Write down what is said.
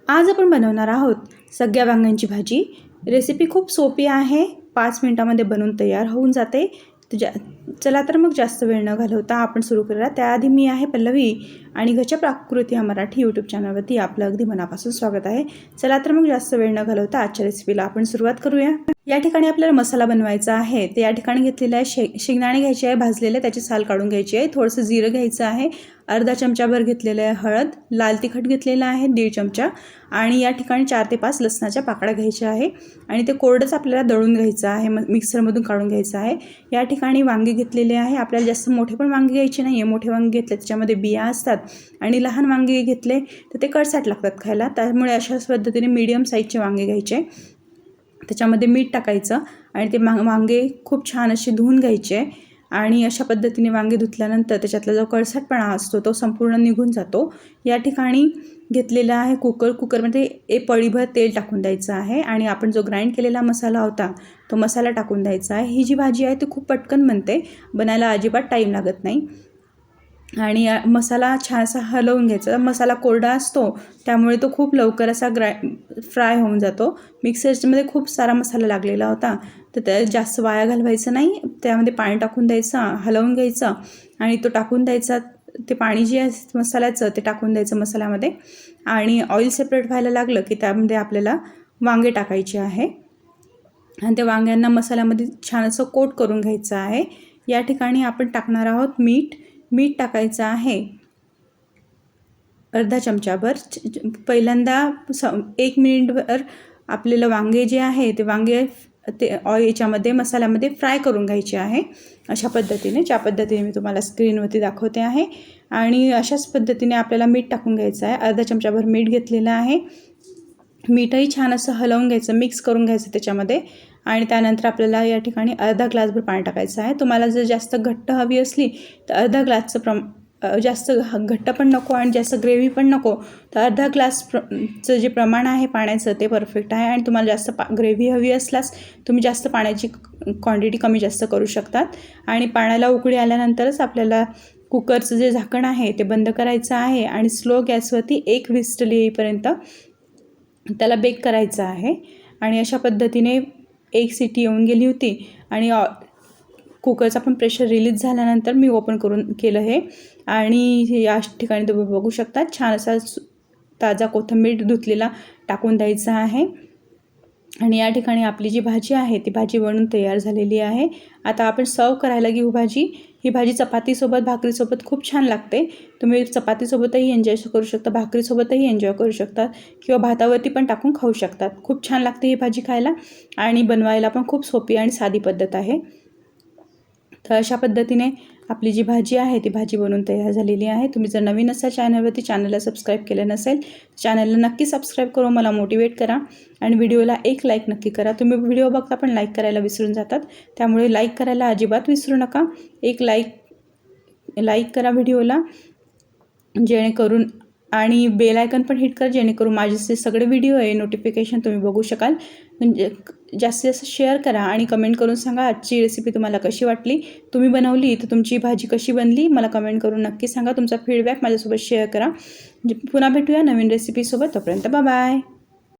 आज आपण बनवणार आहोत सगळ्या वांग्यांची भाजी। रेसिपी खूप सोपी आहे, 5 मिनिटांमध्ये बनवून तयार होऊन जाते। चला तर मग जास्त वेळ न घालवता आपण सुरू करूया। त्याआधी मी आहे पल्लवी आणि घरच्या प्राकृती हा मराठी यूट्यूब चॅनलवरती आपलं अगदी मनापासून स्वागत आहे। चला तर मग जास्त वेळ न घालवता आजच्या रेसिपीला आपण सुरुवात करूया। या ठिकाणी आपल्याला मसाला बनवायचा आहे। ते या ठिकाणी घेतलेले आहे शेंगदाणे घ्यायचे आहे भाजलेले, त्याची साल काढून घ्यायची आहे। थोडंसं जिरं घ्यायचं आहे, अर्धा चमचाभर घेतलेलं आहे हळद, लाल तिखट घेतलेलं आहे 1.5 चमचा आणि या ठिकाणी 4 ते 5 लसणाच्या पाकळ्या घ्यायच्या आहे आणि ते कोरडंच आपल्याला दळून घ्यायचं आहे, मिक्सरमधून काढून घ्यायचं आहे। या ठिकाणी वांगे घेतलेले आहे। आपल्याला जास्त मोठे पण वांगे घ्यायचे नाही आहे, मोठे वांगे घेतले त्याच्यामध्ये बिया असतात आणि लहान वांगे घेतले तर ते कडसाट लागतात खायला, त्यामुळे अशाच पद्धतीने मीडियम साईजचे वांगे घ्यायचे। त्याच्यामध्ये मीठ टाकायचं आणि ते वांगे खूप छान असे धुवून घ्यायचे आणि अशा पद्धतीने वांगे धुतल्यानंतर त्याच्यातला जो कडसटपणा असतो तो संपूर्ण निघून जातो। या ठिकाणी घेतलेला आहे कुकरमध्ये एक पळीभर तेल टाकून द्यायचं आहे आणि आपण जो ग्राइंड केलेला मसाला होता तो मसाला टाकून द्यायचा आहे। ही जी भाजी आहे ती खूप पटकन बनते, बनायला अजिबात टाईम लागत नाही आणि मसाला छान असा हलवून घ्यायचा। मसाला कोरडा असतो त्यामुळे तो खूप लवकर असा फ्राय होऊन जातो। मिक्सरमध्ये खूप सारा मसाला लागलेला होता तर त्यात जास्त वाया घालवायचं नाही, त्यामध्ये पाणी टाकून द्यायचं, हलवून घ्यायचं आणि तो टाकून द्यायचा। ते पाणी जे आहे मसाल्याचं ते टाकून द्यायचं मसाल्यामध्ये आणि ऑइल सेपरेट व्हायला लागलं की त्यामध्ये आपल्याला वांगे टाकायचे आहे आणि त्या वांग्यांना मसाल्यामध्ये छान असं कोट करून घ्यायचं आहे। या ठिकाणी आपण टाकणार आहोत मीठ टाकायचं आहे अर्धा चमचाभर। पहिल्यांदा 1 मिनिटभर आपल्याला वांगे जे आहे ते वांगे याच्यामध्ये मसाल्यामध्ये फ्राय करून घ्यायचे आहे अशा पद्धतीने, ज्या पद्धतीने मी तुम्हाला स्क्रीनवरती दाखवते आहे। आणि अशाच पद्धतीने आपल्याला मीठ टाकून घ्यायचं आहे, अर्धा चमचाभर मीठ घेतलेलं आहे। मीठही छान असं हलवून घ्यायचं, मिक्स करून घ्यायचं त्याच्यामध्ये आणि त्यानंतर आपल्याला या ठिकाणी अर्धा ग्लासभर पाणी टाकायचं आहे। तुम्हाला जर जास्त घट्ट हवी असली तर अर्धा ग्लासचं जास्त घट्ट पण नको आणि जास्त ग्रेव्ही पण नको, तर अर्धा ग्लासचं जे प्रमाण आहे पाण्याचं ते परफेक्ट आहे। आणि तुम्हाला जास्त ग्रेव्ही हवी असल्यास तुम्ही जास्त पाण्याची क्वांटिटी कमी जास्त करू शकतात। आणि पाण्याला उकळी आल्यानंतरच आपल्याला कुकरचं जे झाकण आहे ते बंद करायचं आहे आणि स्लो गॅसवरती 1 व्हिस्टल येईपर्यंत त्याला बेक करायचं आहे। आणि अशा पद्धतीने 1 शिटी येऊन गेली होती आणि कुकरचा पण प्रेशर रिलीज झाल्यानंतर मी ओपन करून केलं हे आणि या ठिकाणी तुम्ही बघू शकता छान असा ताजा कोथिंबीर धुतलेला टाकून द्यायचा आहे। आणि या ठिकाणी आपली जी भाजी आहे ती भाजी बनवून तयार झालेली आहे। आता आपण सर्व करायला घेऊ भाजी। ही भाजी चपातीसोबत भाकरीसोबत खूप छान लागते। तुम्ही चपातीसोबतही एन्जॉय करू शकता, भाकरीसोबतही एन्जॉय करू शकता किंवा भातावरती पण टाकून खाऊ शकतात। खूप छान लागते ही भाजी खायला आणि बनवायला पण खूप सोपी आणि साधी पद्धत आहे। तर अशा पद्धतीने आपली जी भाजी आहे ती भाजी बनवून तयार झालेली आहे। तुम्ही जर नवीन असाल चॅनलवरती, चॅनलला सबस्क्राईब केलं नसेल चॅनलला नक्की सबस्क्राईब करून मला मोटिवेट करा आणि व्हिडिओला एक लाईक नक्की करा। तुम्ही व्हिडिओ बघता पण लाईक करायला विसरून जातात, त्यामुळे लाईक करायला अजिबात विसरू नका। एक लाईक करा व्हिडिओला जेणेकरून, आणि बेल आयकॉन पण हिट करा जेणेकरून माझे जे सगळे व्हिडिओ आहे नोटिफिकेशन तुम्ही बघू शकाल। म्हणजे जास्तीत जास्त शेअर करा आणि कमेंट करून सांगा आजची रेसिपी तुम्हाला कशी वाटली, तुम्ही बनवली तर तुमची भाजी कशी बनली मला कमेंट करून नक्की सांगा। तुमचा फीडबॅक माझ्यासोबत शेअर करा। पुन्हा भेटूया नवीन रेसिपीसोबत, तोपर्यंत बाय बाय।